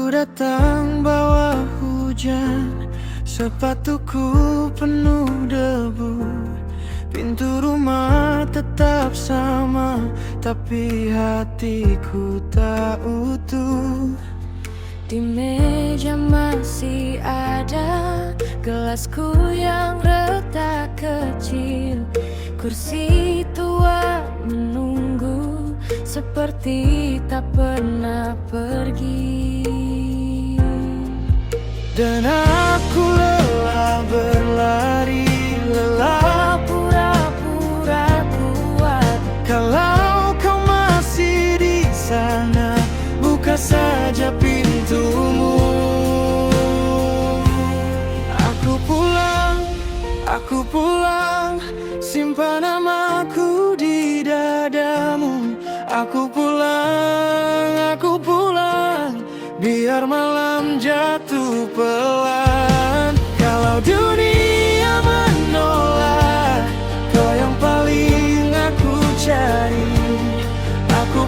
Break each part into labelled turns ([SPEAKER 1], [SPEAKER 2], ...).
[SPEAKER 1] Aku datang bawa hujan, sepatuku penuh debu. Pintu rumah tetap sama, tapi hatiku tak utuh.
[SPEAKER 2] Di meja masih ada gelasku yang retak kecil. Kursi tua menunggu seperti tak pernah pergi.
[SPEAKER 1] Dan aku lelah berlari, lelah pura-pura kuat. Kalau kau masih di sana, buka saja pintumu. Aku pulang, simpan namaku di dadamu. Aku pulang, biar malam jatuh pelan. Kalau dunia menolak, kau yang paling aku cari. Aku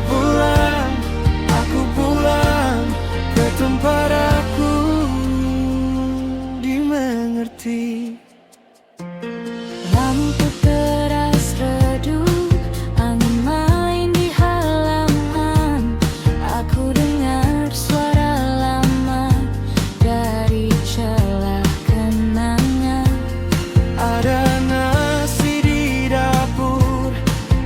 [SPEAKER 1] pulang ke tempat aku dimengerti.
[SPEAKER 2] Lampu teras redup, angin main di halaman. Aku dengar suara lama dari celah kenangan.
[SPEAKER 1] Ada nasi di dapur,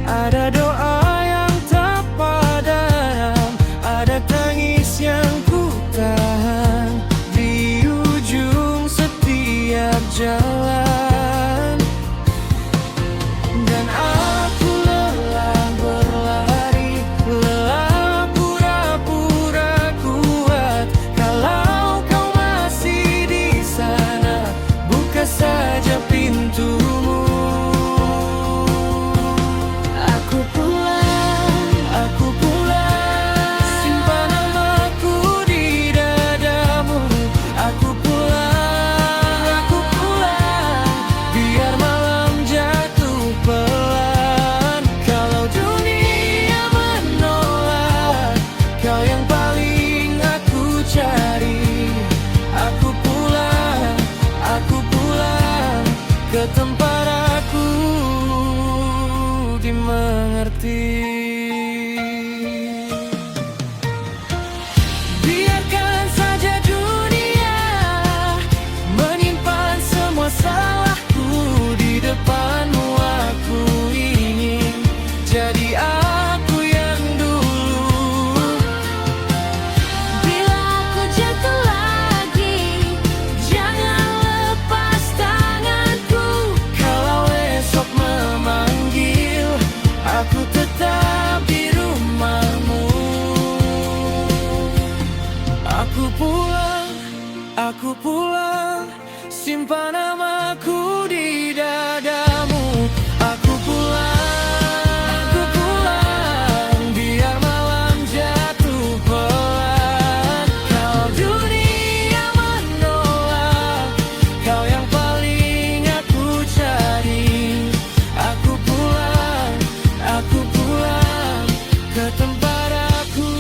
[SPEAKER 1] ada doa yang tak padam, ada tangis yang ku tahan di ujung setiap jalan. Dan aku lelah berlari, lelah pura-pura kuat. Kalau kau masih di sana, buka saja pintumu.
[SPEAKER 2] Aku pulang,
[SPEAKER 1] Simpan namaku di dadamu. Aku pulang, biar malam jatuh pelan. Kalau dunia menolak, kau yang paling aku cari. Aku pulang ke tempat aku dimengerti. Biarkan saja dunia menyimpan semua salahku di depanmu. Aku ingin jadi aku yang dulu.
[SPEAKER 2] bila aku jatuh lagi, jangan lepas tanganku.
[SPEAKER 1] Kalau esok memanggil, aku tetap di rumahmu. Aku pulang, simpan namaku di dadamu. Aku pulang, biar malam jatuh pelan. Kalau dunia menolak, kau yang paling aku cari. Aku pulang ke tempat aku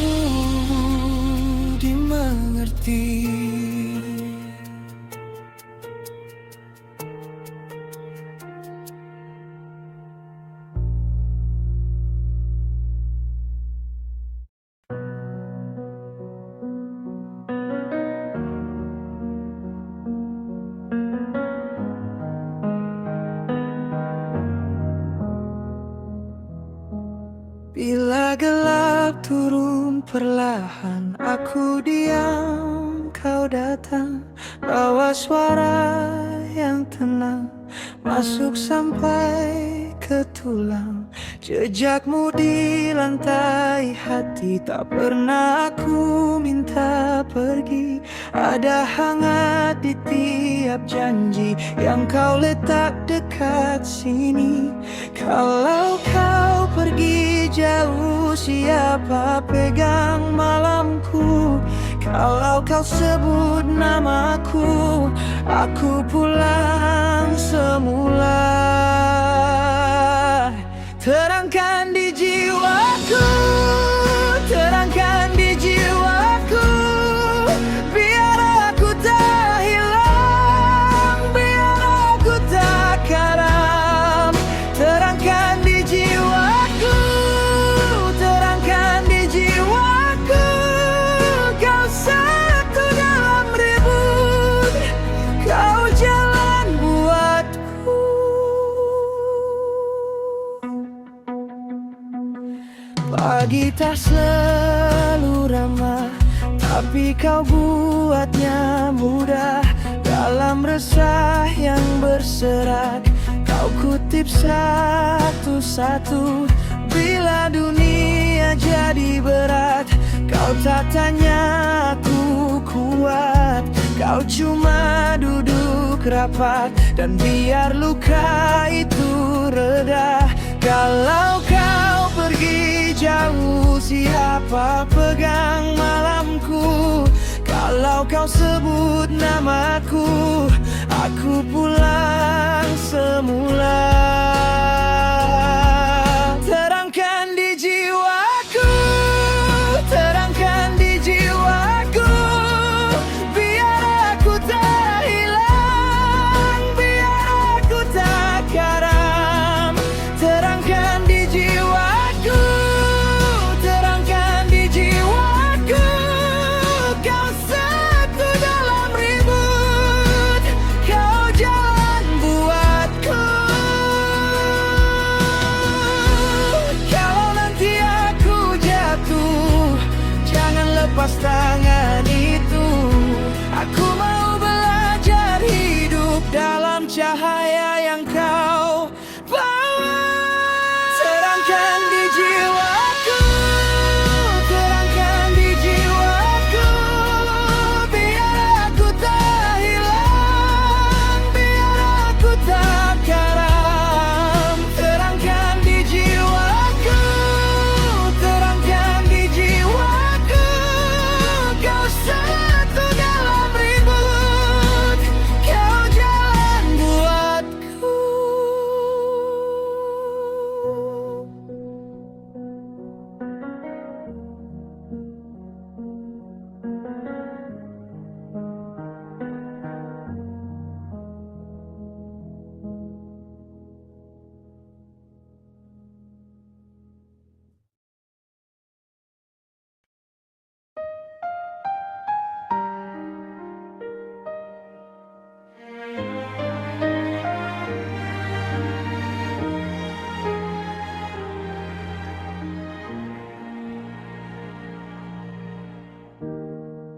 [SPEAKER 1] dimengerti. Bila gelap turun perlahan, aku diam, kau datang. Bawa suara yang tenang, masuk sampai ke tulang. Jejakmu di lantai hati, tak pernah aku minta pergi. Ada hangat di tiap janji yang kau letak dekat sini. Kalau kau pergi jauh, siapa pegang malamku? Kalau kau sebut namaku, aku pulang semula. Terangkan di jiwaku, terangkan di jiwaku. Bagi tak selalu ramah, tapi kau buatnya mudah. Dalam resah yang berserak, kau kutip satu-satu. Bila dunia jadi berat, kau tak tanya aku kuat. Kau cuma duduk rapat dan biar luka itu reda. Kalau kau pergi jauh, siapa pegang malamku? Kalau kau sebut namaku, aku pulang semula. Terangkan di jiwaku, terangkan di jiwaku, biar aku tak hilang, biar aku tak karam. Terangkan di jiwaku, terangkan di jiwaku, kau satu dalam ribut, kau jalan buatku. Kalau nanti aku jatuh, jangan lepas tangan itu. Aku mau belajar hidup dalam cahaya yang kau bawa. Terangkan di jiwaku, terangkan di jiwaku, biar aku tak hilang, biar aku tak karam. Terangkan di jiwaku, terangkan di jiwaku, kau satu dalam ribut, kau jalan buatku.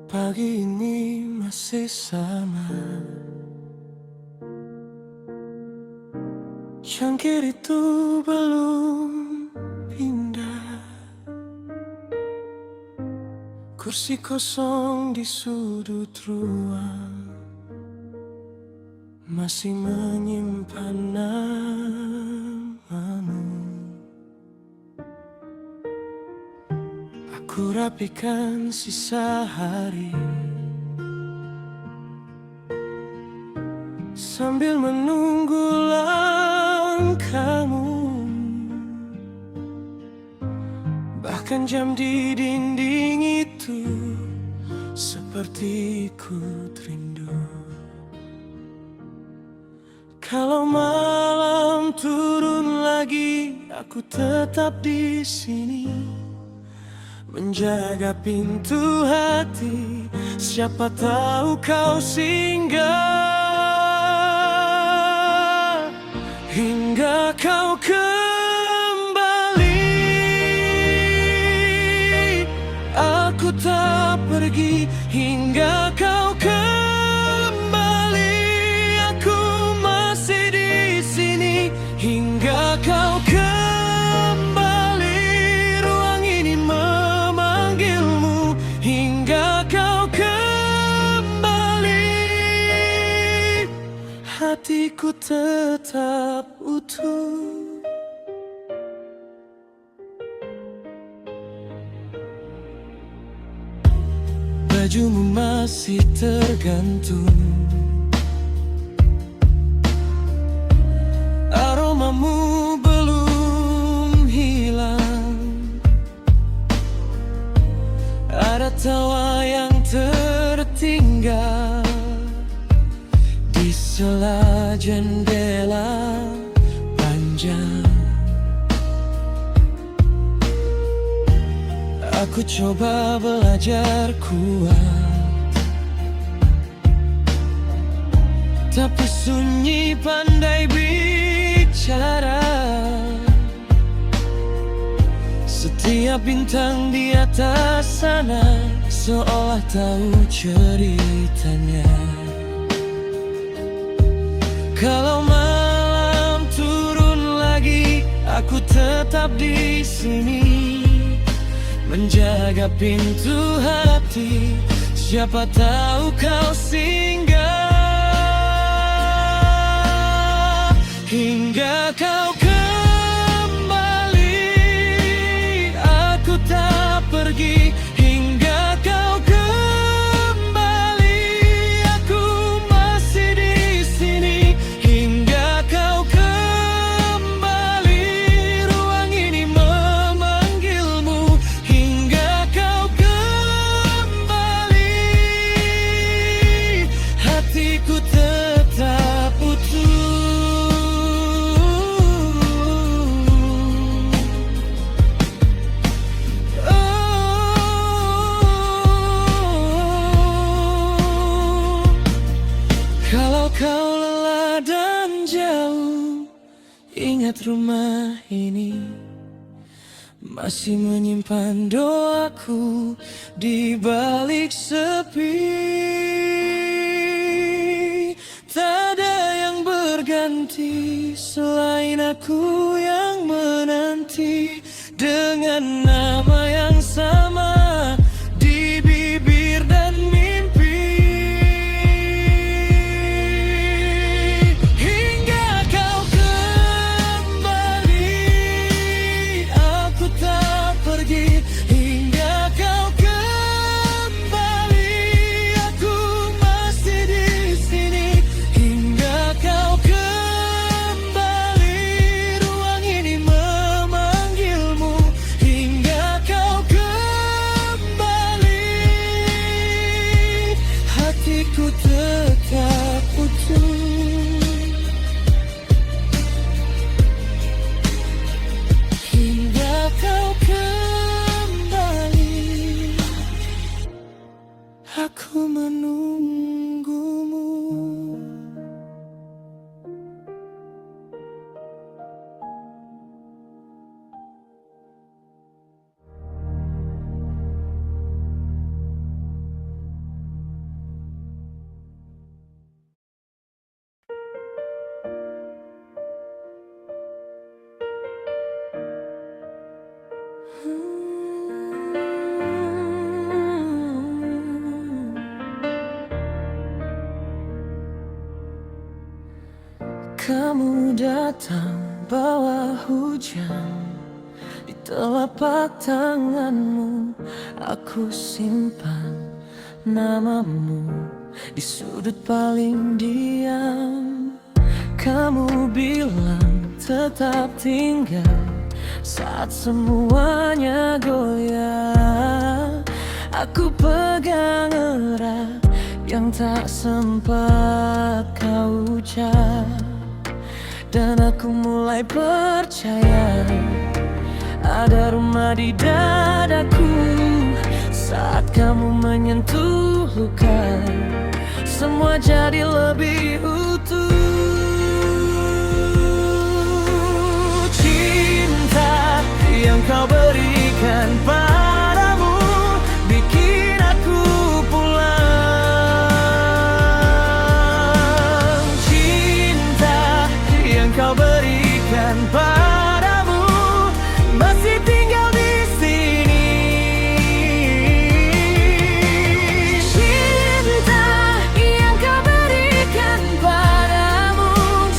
[SPEAKER 1] Pagi ini masih sama, cangkir itu belum pindah. Kursi kosong di sudut ruang masih menyimpan namamu. Aku rapikan sisa hari sambil menunggu langkahmu. Bahkan jam di dinding itu seperti ikut rindu. Kalau malam turun lagi, aku tetap di sini menjaga pintu hati. Siapa tahu kau singgah hingga kau kembali. Aku tak pergi hingga kau kembali. Aku masih di sini hingga kau kembali. Ruang ini memanggilmu hingga kau kembali. Hatiku tetap utuh. Bajumu masih tergantung, aromamu belum hilang. Ada tawa yang tertinggal di sela jendela panjang. Aku coba belajar kuat, tapi sunyi pandai bicara. Setiap bintang di atas sana seolah tahu ceritanya. Kalau malam turun lagi, aku tetap di sini menjaga pintu hati. Siapa tahu kau singgah hingga kau kembali. Aku tak pergi hingga kau kembali. Aku masih di sini hingga kau kembali. Ruang ini memanggilmu hingga kau kembali. Hatiku tetap utuh. Kalau kau lelah dan jauh, ingat rumah ini masih menyimpan doaku di balik sepi. Tak ada yang berganti selain aku yang menanti dengan nama yang sama di bibir dan mimpi. Hingga kau kembali, aku tak pergi. Hingga kau kembali, aku masih di sini. Hingga kau kembali, ruang ini memanggilmu. Hingga kau kembali, hatiku tetap utuh. Hingga kau kembali, aku menunggumu. Kamu datang bawa hujan di telapak tanganmu. Aku simpan namamu di sudut paling diam. Kamu bilang tetap tinggal saat semuanya goyah. Aku pegang erat yang tak sempat kau ucap. Dan aku mulai percaya ada rumah di dadaku. Saat kamu menyentuh luka, semua jadi lebih utuh. Cinta yang kau berikan padamu bikin aku pulang. Cinta yang kau berikan padamu masih tinggal di sini. Cinta yang kau berikan padamu,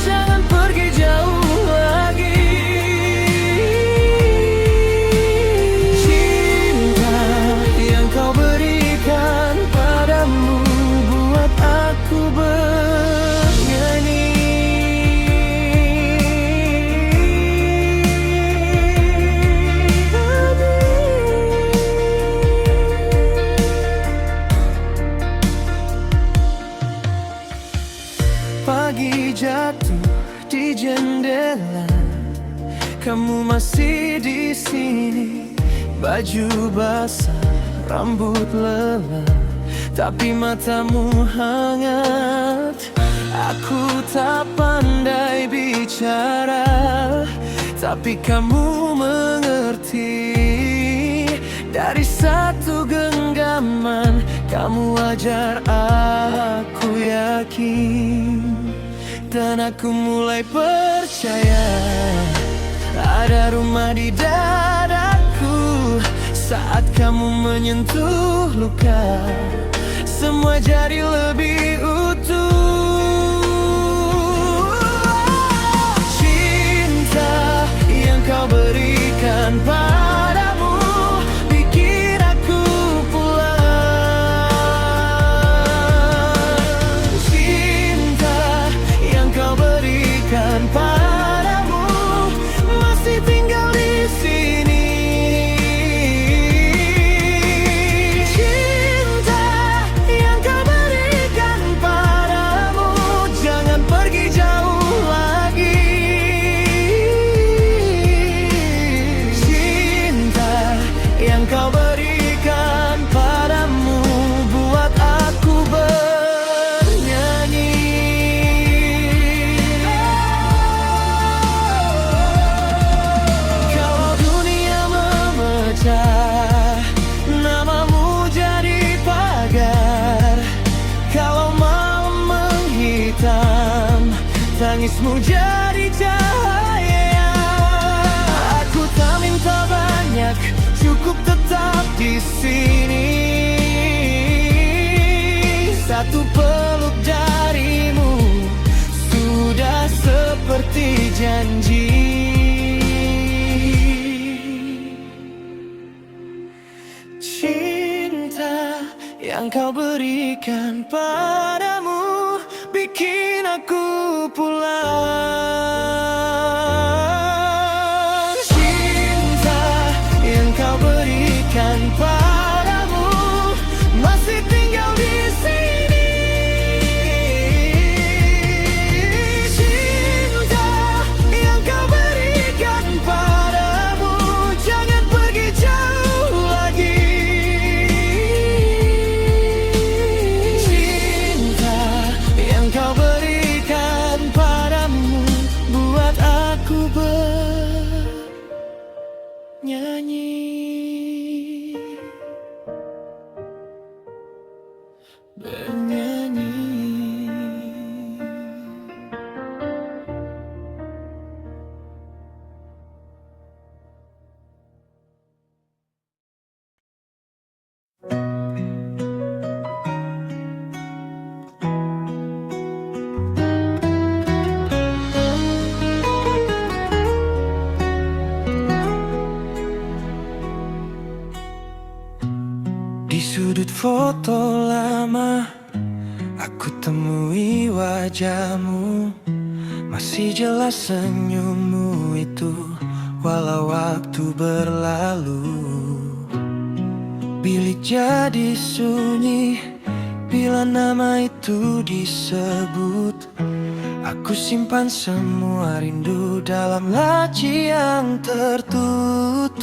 [SPEAKER 1] jangan pergi jauh lagi. Cinta yang kau berikan padamu buat aku bernyanyi. Pagi jatuh di jendela, kamu masih di sini. Baju basah, rambut lelah, tapi matamu hangat. Aku tak pandai bicara, tapi kamu mengerti. Dari satu genggaman kamu ajar aku yakin, dan aku mulai percaya ada rumah di dadaku. Saat kamu menyentuh luka, semua jadi lebih utuh. Cinta yang kau berikan padamu bikin aku pulang. Cinta yang kau berikan padamu masih tinggal di sini. Cinta yang kau berikan padamu jangan pergi jauh lagi. Cinta yang kau berikan padamu buat aku bernyanyi. Kalau dunia memecah, namamu jadi pagar. Kalau malam menghitam, tangismu jadi cahaya. Aku tak minta banyak, cukup tetap di sini. Satu peluk darimu sudah seperti janji. Cinta yang kau berikan padamu bikin aku pulang. Cinta yang kau berikan padamu masih tinggal di sini. Cinta yang kau berikan padamu jangan pergi jauh lagi. Cinta yang kau berikan padamu buat aku bernyanyi. Bernyanyi. Di sudut foto lama aku temui wajahmu. Masih jelas senyummu itu walau waktu berlalu. Bilik jadi sunyi bila nama itu disebut. Aku simpan semua rindu dalam laci yang tertutup.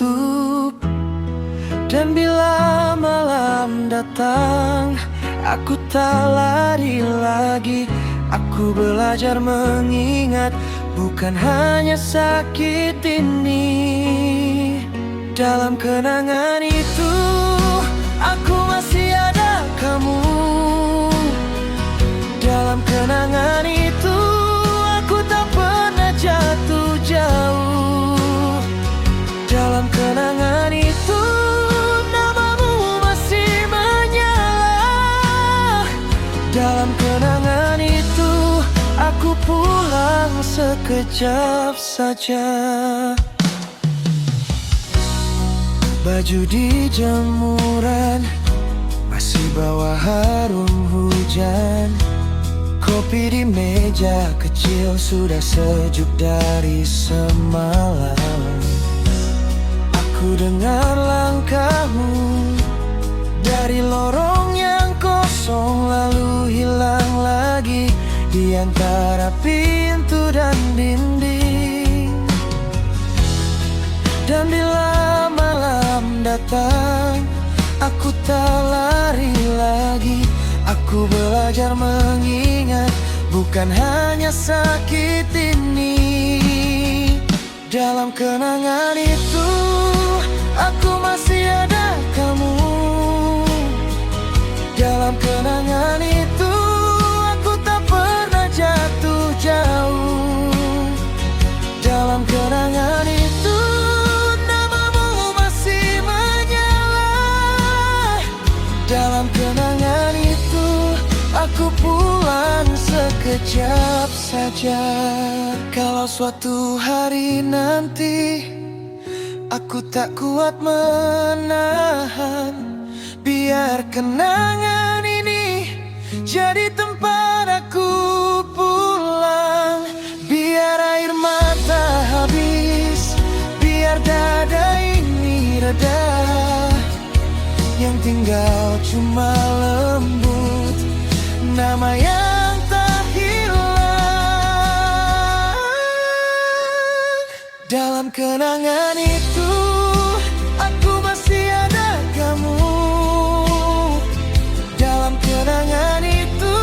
[SPEAKER 1] Dan bila malam datang, aku tak lari lagi. Aku belajar mengingat, bukan hanya sakit ini. Dalam kenangan itu, aku masih ada kamu. Dalam kenangan itu, aku tak pernah jatuh jauh. Dalam kenangan itu, dalam kenangan itu, aku pulang sekejap saja. Baju di jemuran masih bawa harum hujan. Kopi di meja kecil sudah sejuk dari semalam. Aku dengar langkahmu dari lorong yang kosong, lalu hilang lagi di antara pintu dan dinding. Dan bila malam datang, aku tak lari lagi. Aku belajar mengingat, bukan hanya sakit ini. Dalam kenangan itu, aku masih ada sekejap saja. Kalau suatu hari nanti aku tak kuat menahan, biar kenangan ini jadi tempat aku pulang. Biar air mata habis, biar dada ini reda, yang tinggal cuma lembut, nama yang tak hilang. Dalam kenangan itu aku masih ada kamu. Dalam kenangan itu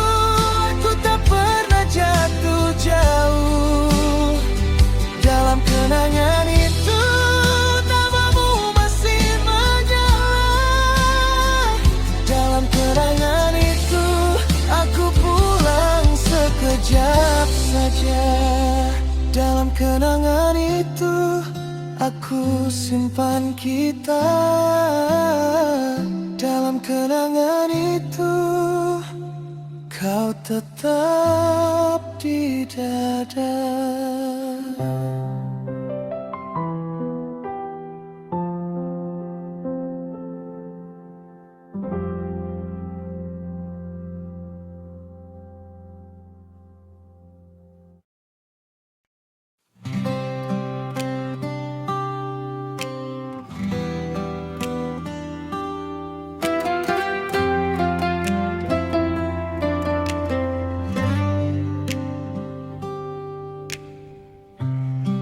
[SPEAKER 1] aku tak pernah jatuh jauh. Dalam kenangan itu namamu masih menyala. Dalam kenangan itu aku pulang sekejap saja. Dalam kenangan itu aku simpan kita. Dalam kenangan itu kau tetap di dada.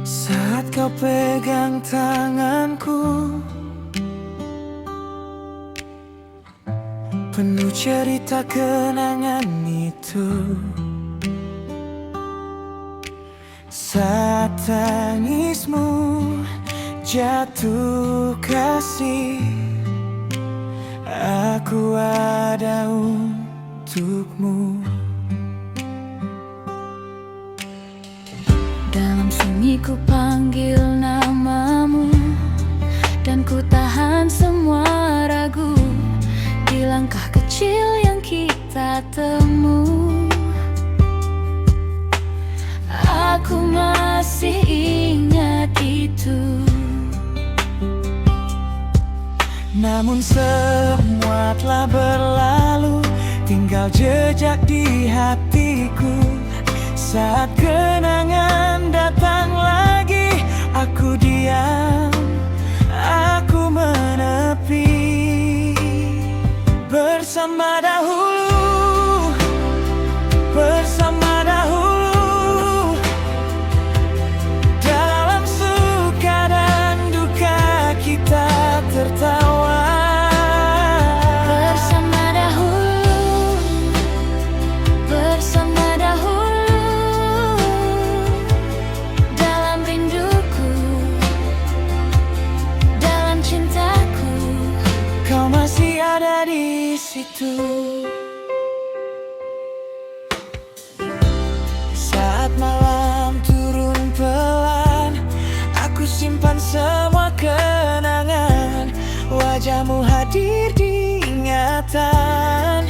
[SPEAKER 1] Saat kau pegang tanganku, penuh cerita kenangan itu. Saat tangismu jatuh kasih, aku ada untukmu.
[SPEAKER 2] Dalam sunyi ku panggil namamu, dan ku tahan semua ragu di langkah kecil yang kita temui. Aku masih ingat itu.
[SPEAKER 1] Namun semua telah berlalu, tinggal jejak di hatiku. Saat kenangan datang lagi, aku diam, aku menepi. Bersama dahulu, bersama dahulu, dalam suka dan duka kita tertawa.
[SPEAKER 2] Bersama dahulu, bersama dahulu, dalam rinduku, dalam cintaku,
[SPEAKER 1] Kau masih ada di situ. Saat malam turun pelan, aku simpan semua kenangan. Wajahmu hadir di ingatan,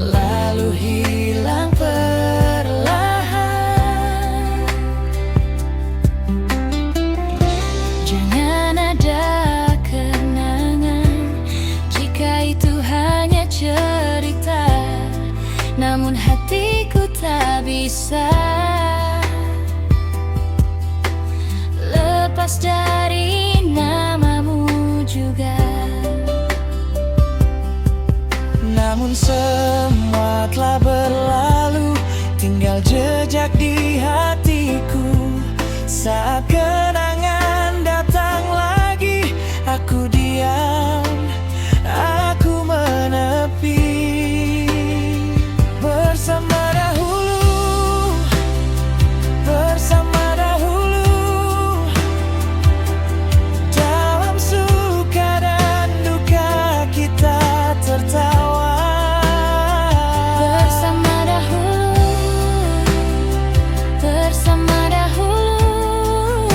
[SPEAKER 1] lalu hilang perlahan.
[SPEAKER 2] jangan ada kenangan jika itu hanya cerita, namun hatiku tak bisa lepas dari namamu juga.
[SPEAKER 1] Namun semua telah berlalu, tinggal jejak di hatiku. Saat kenangan datang lagi, aku diam, aku menepi. Bersama dahulu, bersama dahulu, dalam suka dan duka kita tertawa.
[SPEAKER 2] Bersama dahulu, bersama dahulu,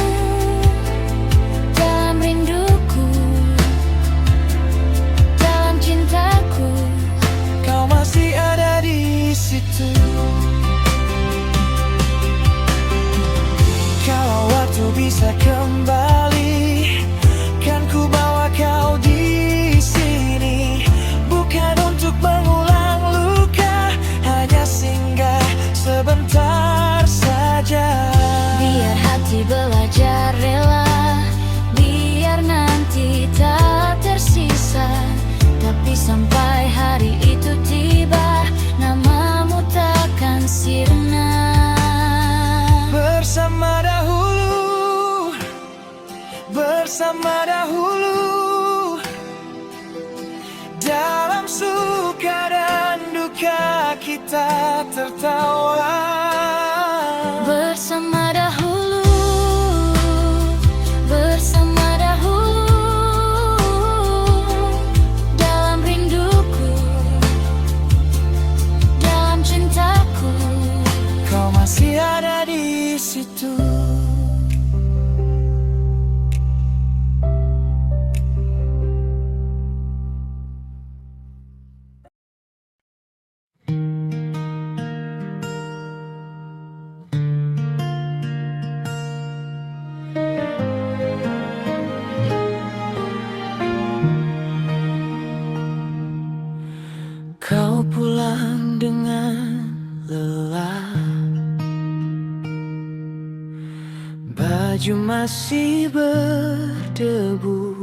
[SPEAKER 2] sampai hari itu tiba, namamu takkan sirna.
[SPEAKER 1] Bersama dahulu, bersama dahulu, dalam suka dan duka kita tertawa.
[SPEAKER 2] Bersama dahulu, bersama dahulu, dalam rinduku, dalam cintaku,
[SPEAKER 1] Kau masih ada di situ. Kau pulang dengan lelah, baju masih berdebu.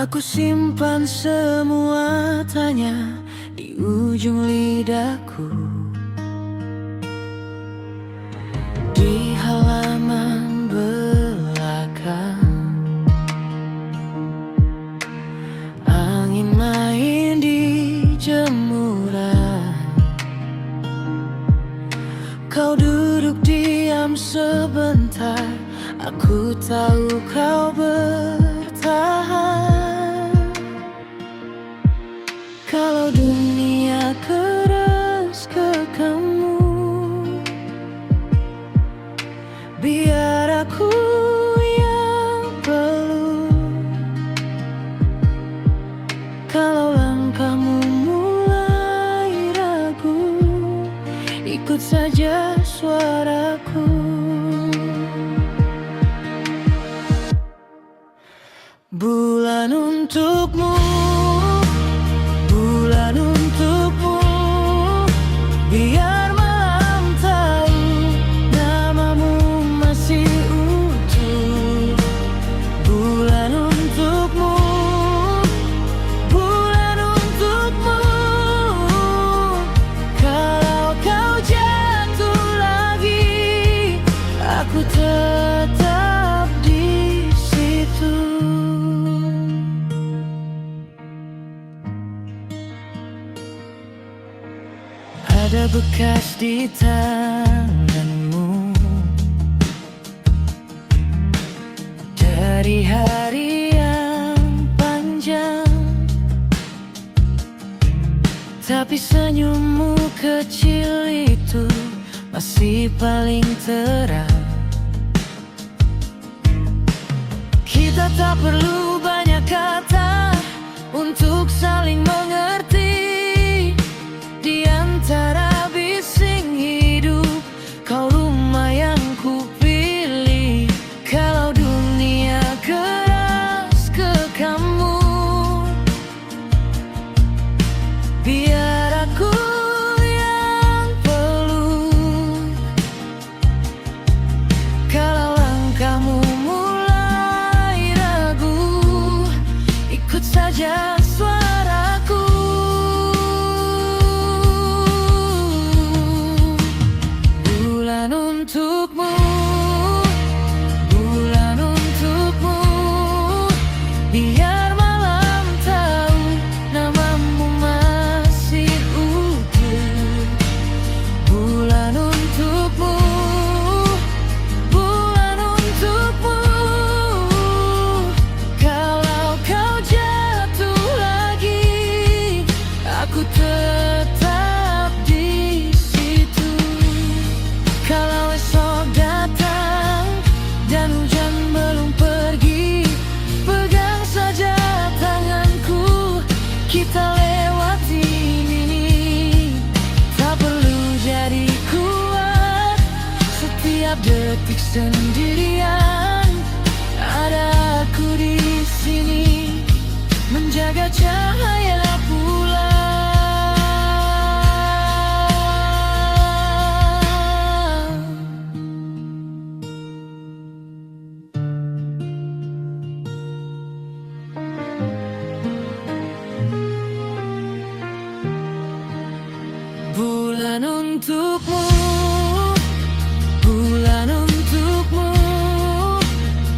[SPEAKER 1] Aku simpan semua tanya di ujung lidahku. Di halaman belakang, angin main di jemuran. Kau duduk diam sebentar, aku tahu kau bertahan. Kalau dunia keras ke kamu, biar aku yang peluk. Kalau langkahmu mulai ragu, ikut saja suaraku. Bulan untukmu, bulan untukmu, biar malam tahu namamu masih utuh. Bulan untukmu, bulan untukmu, kalau kau jatuh lagi, aku tetap di situ. Ada bekas di tanganmu dari hari yang panjang, tapi senyummu kecil itu masih paling terang. Kita tak perlu banyak kata untuk saling mengerti. Di antara bising hidup, kau rumah yang ku pilih. Kalau dunia keras ke kamu, biar aku yang peluk. Kalau langkahmu mulai ragu, ikut saja suaraku. Bulan untukmu, bulan untukmu, biar malam tahu namamu masih utuh. Bulan untukmu, bulan untukmu, kalau kau jatuh lagi, aku tetap di situ. Kalau esok datang dan hujan belum pergi, pegang saja tanganku, kita lewati ini. Tak perlu jadi kuat setiap detik sendirian. Ada aku di sini menjaga cahaya bulan.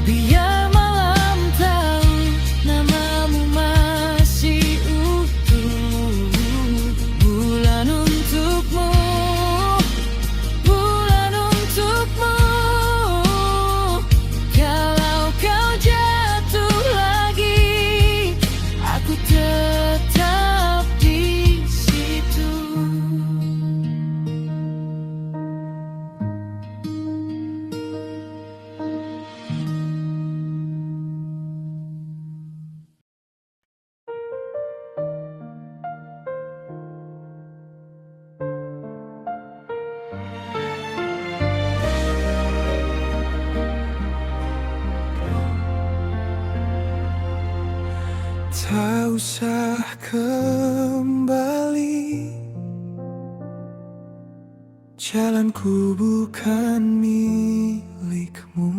[SPEAKER 2] Biar malam tahu namamu masih utuh. Bulan untukmu, bulan untukmu. Kalau kau jatuh lagi, aku tetap di situ.
[SPEAKER 1] Tak usah kembali, jalanku bukan milikmu.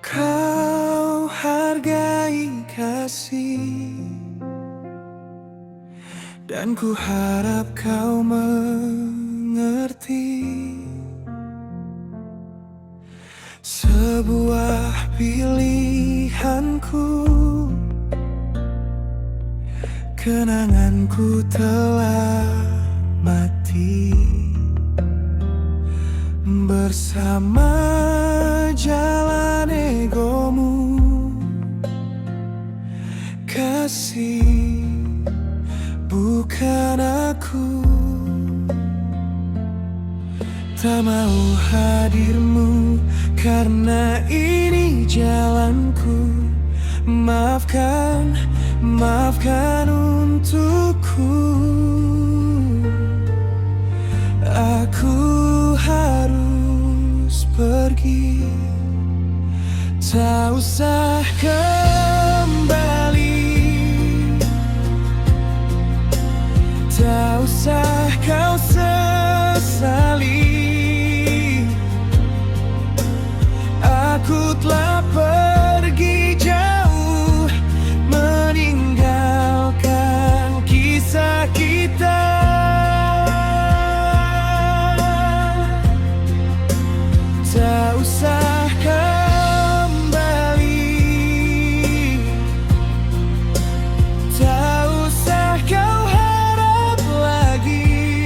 [SPEAKER 1] Kau hargai kasih, dan ku harap kau mengerti. Sebuah pilihanku, kenanganku telah mati. Bersama jalan egomu, kasih bukan aku. Tak mau hadirmu, karena ini jalanku. Maafkan, maafkan untukku. Aku harus pergi, tak usah kembali. Tak usah kau sesali. Aku telah pergi jauh, meninggalkan kisah kita. Tak usah kembali, tak usah kau harap lagi,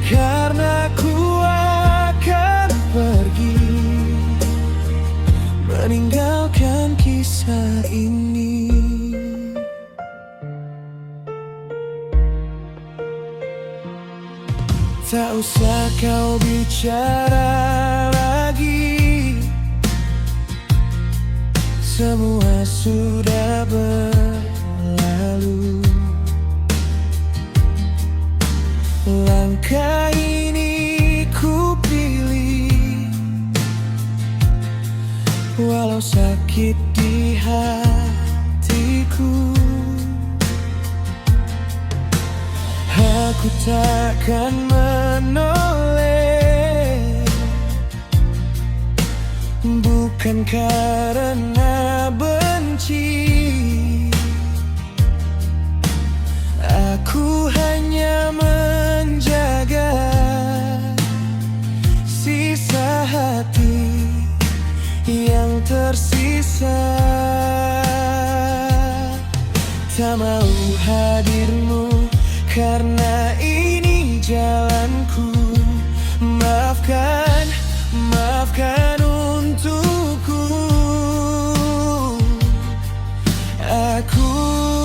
[SPEAKER 1] karena ku akan pergi, meninggalkan kisah ini. Tak usah kau bicara lagi, semua sudah berlalu. Langkah ini ku pilih, walau sakit di hatiku. Aku takkan menoleh, bukan karena benci. Aku hanya menjaga sisa hati yang tersisa. Tak mau hadirmu, karena ini jalanku. Maafkan, maafkan untukku. Aku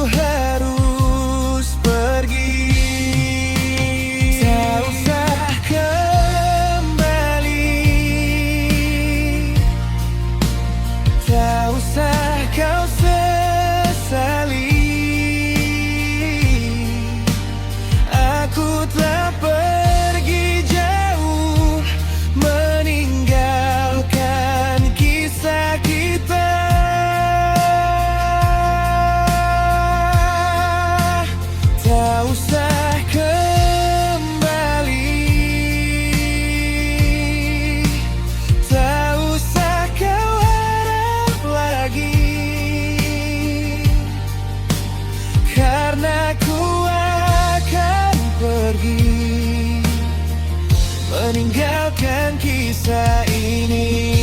[SPEAKER 1] harus pergi, tak usah kembali, tak usah kau sesali. Aku telah pergi meninggalkan kisah ini.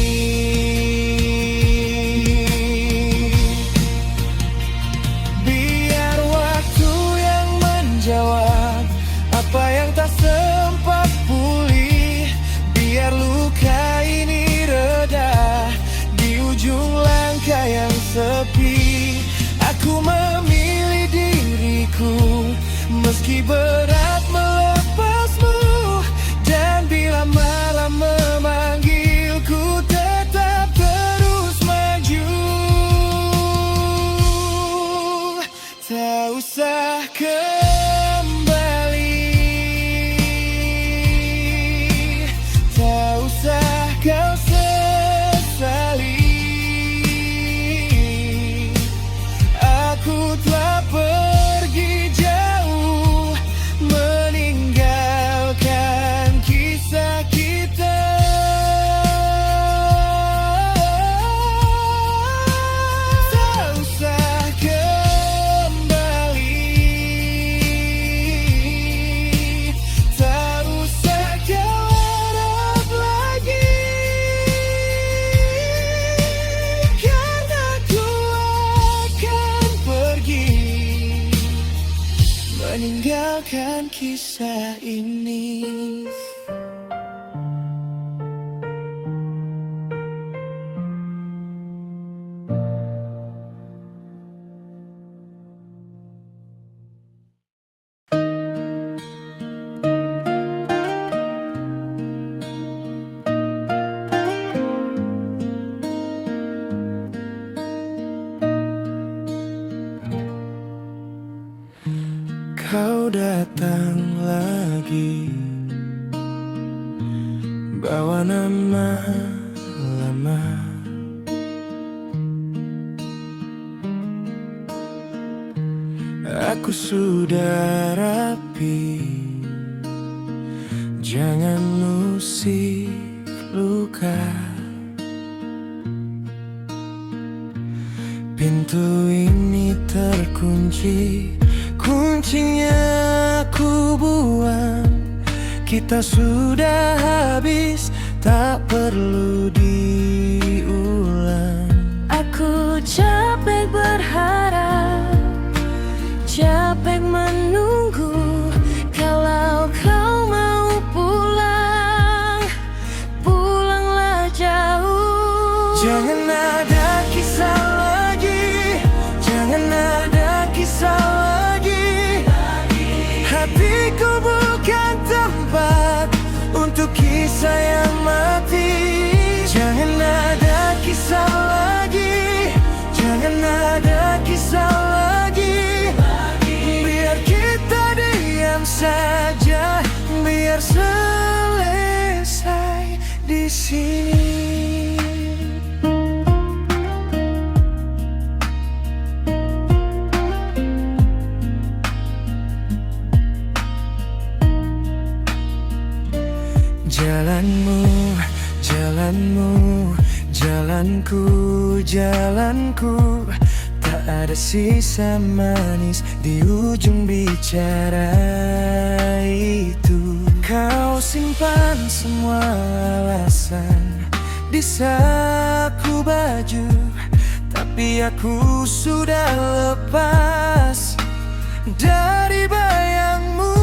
[SPEAKER 1] Biar waktu yang menjawab apa yang tak sempat pulih. Biar luka ini reda di ujung langkah yang sepi. Aku memilih diriku meski berat melepasmu. Dan bila malam memanggilku, tetap terus maju. Tak usah kembali, tak usah kau sesali. Aku telah pergi jauh, meninggalkan kisah kita. Tak usah kembali, tak usah kau harap lagi. Karena ku akan pergi, meninggalkan kisah ini. Kau datang lagi, bawa nama lama. Aku sudah rapi, jangan usik luka. Pintu ini terkunci, kuncinya aku buang. Kita sudah habis, tak perlu diulang.
[SPEAKER 2] Aku capek berharap, capek menunggu. Kalau kau mau pulang, pulanglah jauh.
[SPEAKER 1] Jangan ada kisah lagi, jangan ada kisah lagi. Hatiku bukan tempat untuk kisah yang mati. Jangan ada kisah lagi, jangan ada kisah lagi. Biar kita diam saja, biar selesai di sini. Jalanmu, jalanmu, jalanku, jalanku. Tak ada sisa manis di ujung bicara itu. Kau simpan semua alasan di saku baju, tapi aku sudah lepas dari bayangmu.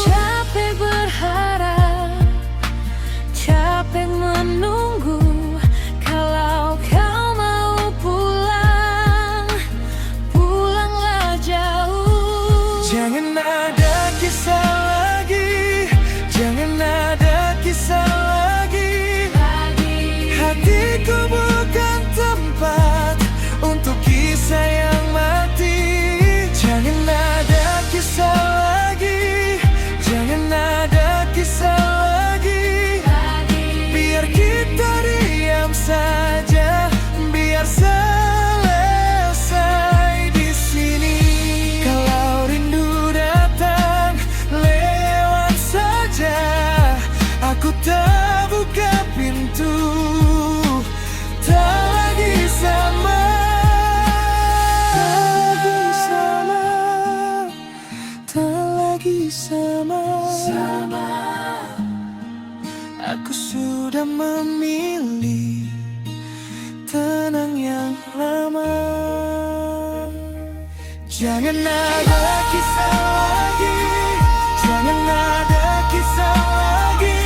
[SPEAKER 2] Capek berharap, capek menunggu. Kalau kau mau pulang, pulanglah jauh.
[SPEAKER 1] Jangan ada kisah lagi, jangan ada kisah lagi. Hatiku bukan tempat untuk kisah yang mati. Jangan ada kisah lagi, jangan ada kisah lagi. Biar kita diam saja, biar selesai di sini. Kalau rindu datang lewat saja, aku tak Aku sudah memilih tenang yang lama. Jangan ada kisah lagi, jangan ada kisah lagi.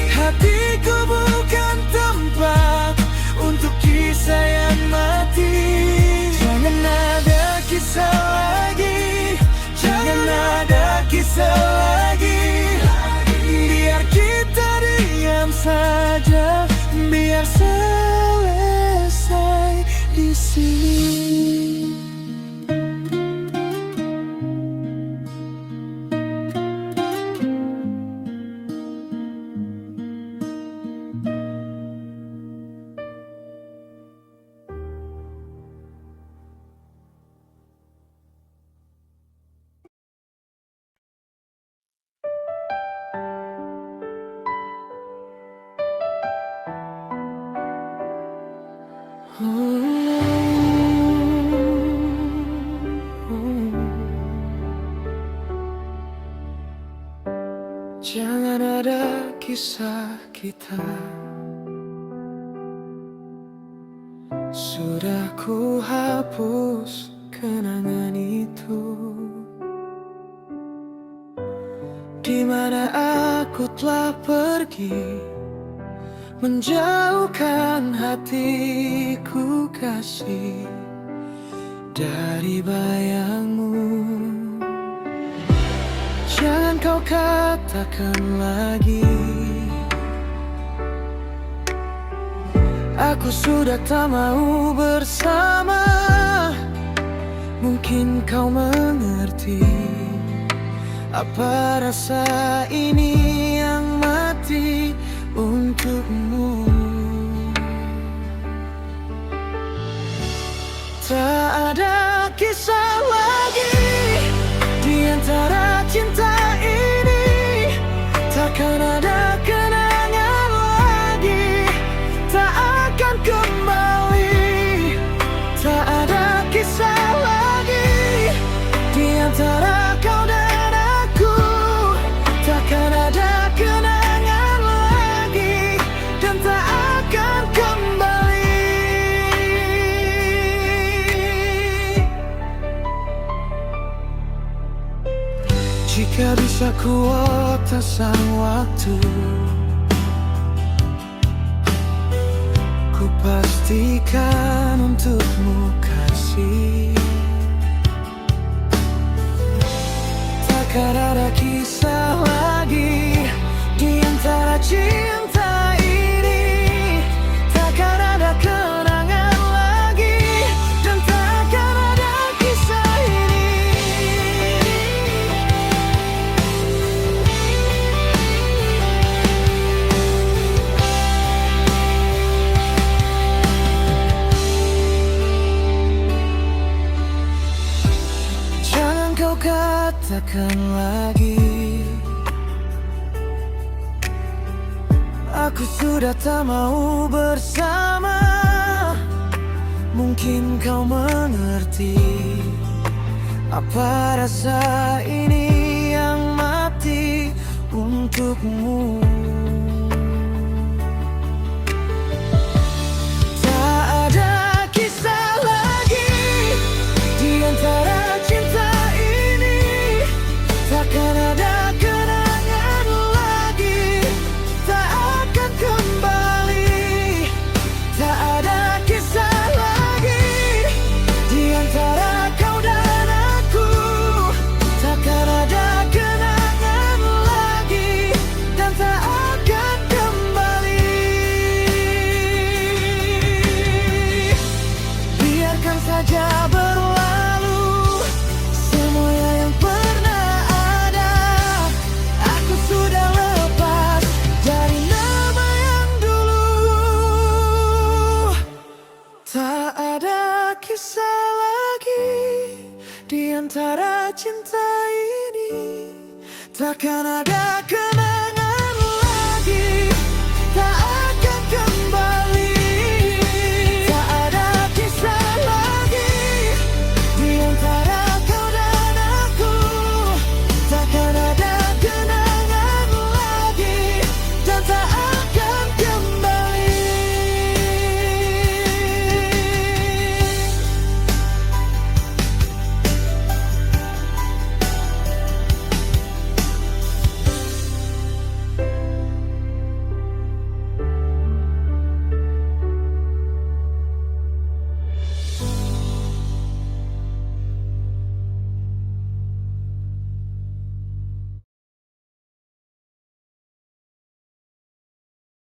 [SPEAKER 1] Hatiku bukan tempat untuk kisah yang mati. Jangan ada kisah lagi, jangan ada kisah lagi. Biar kita diam saja, biar selesai di sini. Jangan ada kisah kita, sudah ku hapus kenangan itu. Di mana aku telah pergi, menjauhkan hatiku kasih dari bayangmu. Jangan kau katakan lagi aku sudah tak mau bersama. Mungkin kau mengerti apa rasa ini yang mati untukmu. Tak ada kisah lagi di antara cinta ini. Takkan ada kenangan lagi, tak akan kembali. Tak ada kisah lagi di antara kau dan aku. Takkan ada kenangan lagi dan tak akan kembali. Jika bisa ku otak waktu, ku pastikan untukmu kasih. Takkan ada kisah lagi di antara cinta ini. Takkan ada kenangan lagi dan takkan ada kisah ini. Jangan kau katakan lagi aku sudah tak mau bersama. Mungkin kau mengerti apa rasa ini yang mati untukmu. Tak ada kisah lagi di antara cinta ini. Takkan ada kenangan lagi, tak akan kembali. Tak ada kisah lagi di antara kau dan aku. Takkan ada kenangan lagi dan tak akan kembali. Biarkan saja berlalu semuanya yang pernah ada. Aku sudah lepas dari nama yang dulu. Tak ada kisah lagi di antara cinta ini. Takkan ada